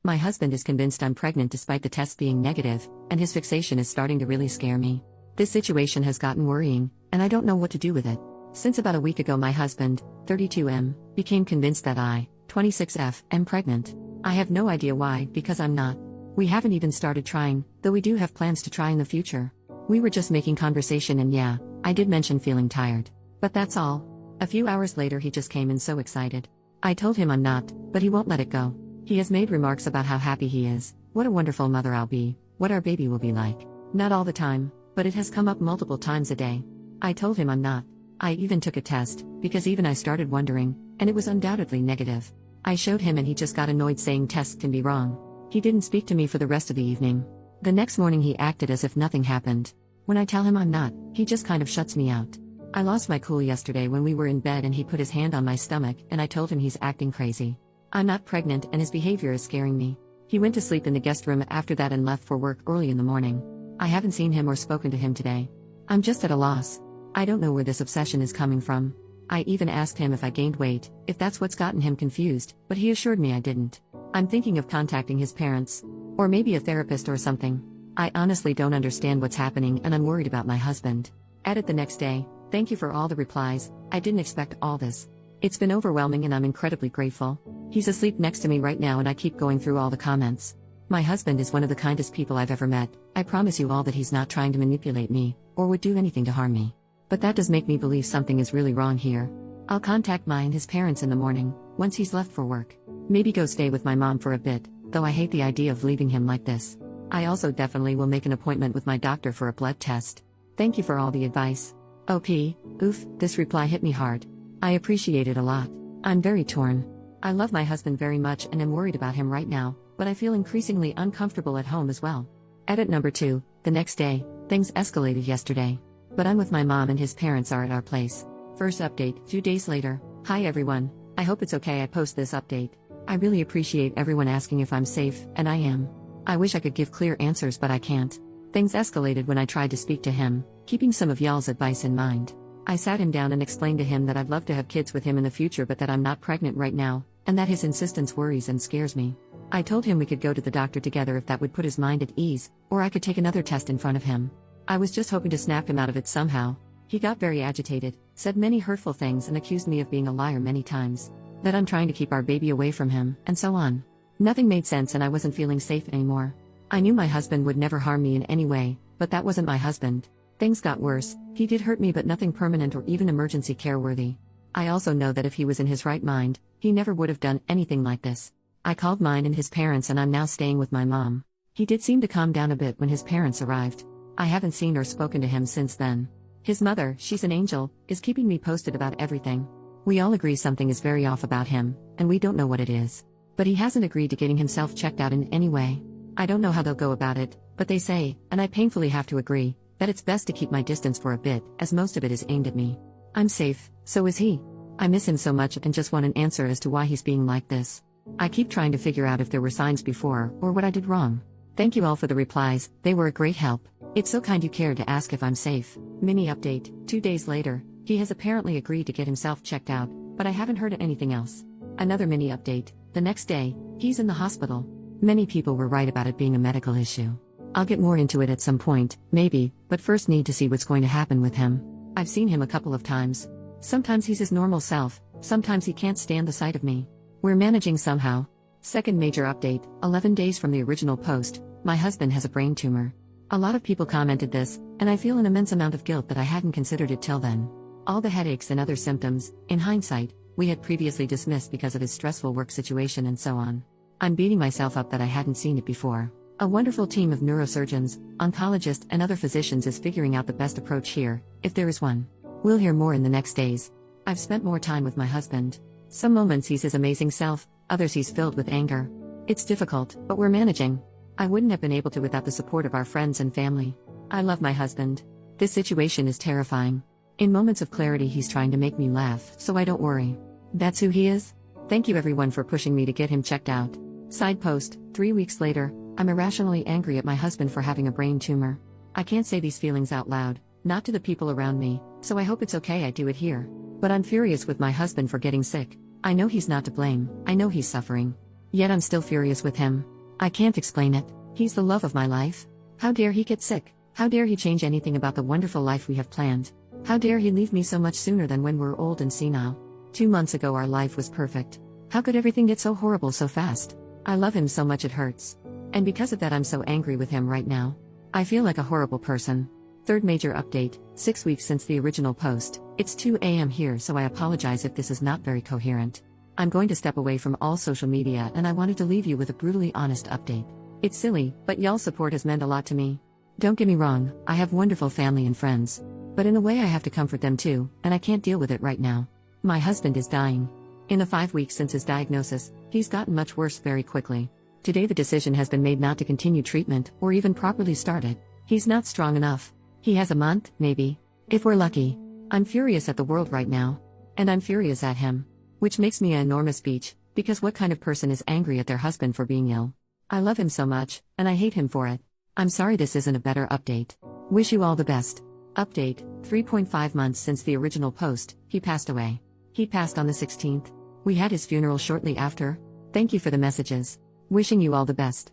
My husband is convinced I'm pregnant despite the test being negative, and his fixation is starting to really scare me. This situation has gotten worrying, and I don't know what to do with it. Since about a week ago my husband, 32M, became convinced that I, 26F, am pregnant. I have no idea why, because I'm not. We haven't even started trying, though we do have plans to try in the future. We were just making conversation and yeah, I did mention feeling tired. But that's all. A few hours later he just came in so excited. I told him I'm not, but he won't let it go. He has made remarks about how happy he is, what a wonderful mother I'll be, what our baby will be like. Not all the time, but it has come up multiple times a day. I told him I'm not. I even took a test, because even I started wondering, and it was undoubtedly negative. I showed him and he just got annoyed saying tests can be wrong. He didn't speak to me for the rest of the evening. The next morning he acted as if nothing happened. When I tell him I'm not, he just kind of shuts me out. I lost my cool yesterday when we were in bed and he put his hand on my stomach and I told him he's acting crazy. I'm not pregnant and his behavior is scaring me. He went to sleep in the guest room after that and left for work early in the morning. I haven't seen him or spoken to him today. I'm just at a loss. I don't know where this obsession is coming from. I even asked him if I gained weight, if that's what's gotten him confused, but he assured me I didn't. I'm thinking of contacting his parents. Or maybe a therapist or something. I honestly don't understand what's happening and I'm worried about my husband. Added the next day, thank you for all the replies, I didn't expect all this. It's been overwhelming and I'm incredibly grateful. He's asleep next to me right now and I keep going through all the comments. My husband is one of the kindest people I've ever met. I promise you all that he's not trying to manipulate me, or would do anything to harm me. But that does make me believe something is really wrong here. I'll contact his parents in the morning, once he's left for work. Maybe go stay with my mom for a bit, though I hate the idea of leaving him like this. I also definitely will make an appointment with my doctor for a blood test. Thank you for all the advice. Oof, this reply hit me hard. I appreciate it a lot. I'm very torn. I love my husband very much and am worried about him right now, but I feel increasingly uncomfortable at home as well. Edit number 2, the next day, things escalated yesterday. But I'm with my mom and his parents are at our place. First update, 2 days later. Hi everyone, I hope it's okay I post this update. I really appreciate everyone asking if I'm safe, and I am. I wish I could give clear answers but I can't. Things escalated when I tried to speak to him, keeping some of y'all's advice in mind. I sat him down and explained to him that I'd love to have kids with him in the future but that I'm not pregnant right now, and that his insistence worries and scares me. I told him we could go to the doctor together if that would put his mind at ease, or I could take another test in front of him. I was just hoping to snap him out of it somehow. He got very agitated, said many hurtful things and accused me of being a liar many times. That I'm trying to keep our baby away from him, and so on. Nothing made sense and I wasn't feeling safe anymore. I knew my husband would never harm me in any way, but that wasn't my husband. Things got worse, he did hurt me but nothing permanent or even emergency care worthy. I also know that if he was in his right mind, he never would have done anything like this. I called mine and his parents and I'm now staying with my mom. He did seem to calm down a bit when his parents arrived. I haven't seen or spoken to him since then. His mother, she's an angel, is keeping me posted about everything. We all agree something is very off about him, and we don't know what it is. But he hasn't agreed to getting himself checked out in any way. I don't know how they'll go about it, but they say, and I painfully have to agree, that it's best to keep my distance for a bit, as most of it is aimed at me. I'm safe, so is he. I miss him so much and just want an answer as to why he's being like this. I keep trying to figure out if there were signs before, or what I did wrong. Thank you all for the replies, they were a great help. It's so kind you cared to ask if I'm safe. Mini update, 2 days later, he has apparently agreed to get himself checked out, but I haven't heard anything else. Another mini update, the next day, he's in the hospital. Many people were right about it being a medical issue. I'll get more into it at some point, maybe, but first need to see what's going to happen with him. I've seen him a couple of times. Sometimes he's his normal self, sometimes he can't stand the sight of me. We're managing somehow. Second major update, 11 days from the original post, my husband has a brain tumor. A lot of people commented this, and I feel an immense amount of guilt that I hadn't considered it till then. All the headaches and other symptoms, in hindsight, we had previously dismissed because of his stressful work situation and so on. I'm beating myself up that I hadn't seen it before. A wonderful team of neurosurgeons, oncologists and other physicians is figuring out the best approach here, if there is one. We'll hear more in the next days. I've spent more time with my husband. Some moments he's his amazing self, others he's filled with anger. It's difficult, but we're managing. I wouldn't have been able to without the support of our friends and family. I love my husband. This situation is terrifying. In moments of clarity he's trying to make me laugh, so I don't worry. That's who he is? Thank you everyone for pushing me to get him checked out. Side post, 3 weeks later, I'm irrationally angry at my husband for having a brain tumor. I can't say these feelings out loud, not to the people around me, so I hope it's okay I do it here. But I'm furious with my husband for getting sick. I know he's not to blame, I know he's suffering. Yet I'm still furious with him. I can't explain it. He's the love of my life. How dare he get sick? How dare he change anything about the wonderful life we have planned? How dare he leave me so much sooner than when we're old and senile? 2 months ago our life was perfect. How could everything get so horrible so fast? I love him so much it hurts. And because of that I'm so angry with him right now. I feel like a horrible person. Third major update, 6 weeks since the original post. It's 2 a.m. here, so I apologize if this is not very coherent. I'm going to step away from all social media and I wanted to leave you with a brutally honest update. It's silly, but y'all's support has meant a lot to me. Don't get me wrong, I have wonderful family and friends. But in a way I have to comfort them too, and I can't deal with it right now. My husband is dying. In the 5 weeks since his diagnosis, he's gotten much worse very quickly. Today the decision has been made not to continue treatment, or even properly start it. He's not strong enough. He has a month, maybe. If we're lucky. I'm furious at the world right now. And I'm furious at him. Which makes me an enormous bitch, because what kind of person is angry at their husband for being ill? I love him so much, and I hate him for it. I'm sorry this isn't a better update. Wish you all the best. Update, 3.5 months since the original post, he passed away. He passed on the 16th. We had his funeral shortly after. Thank you for the messages. Wishing you all the best.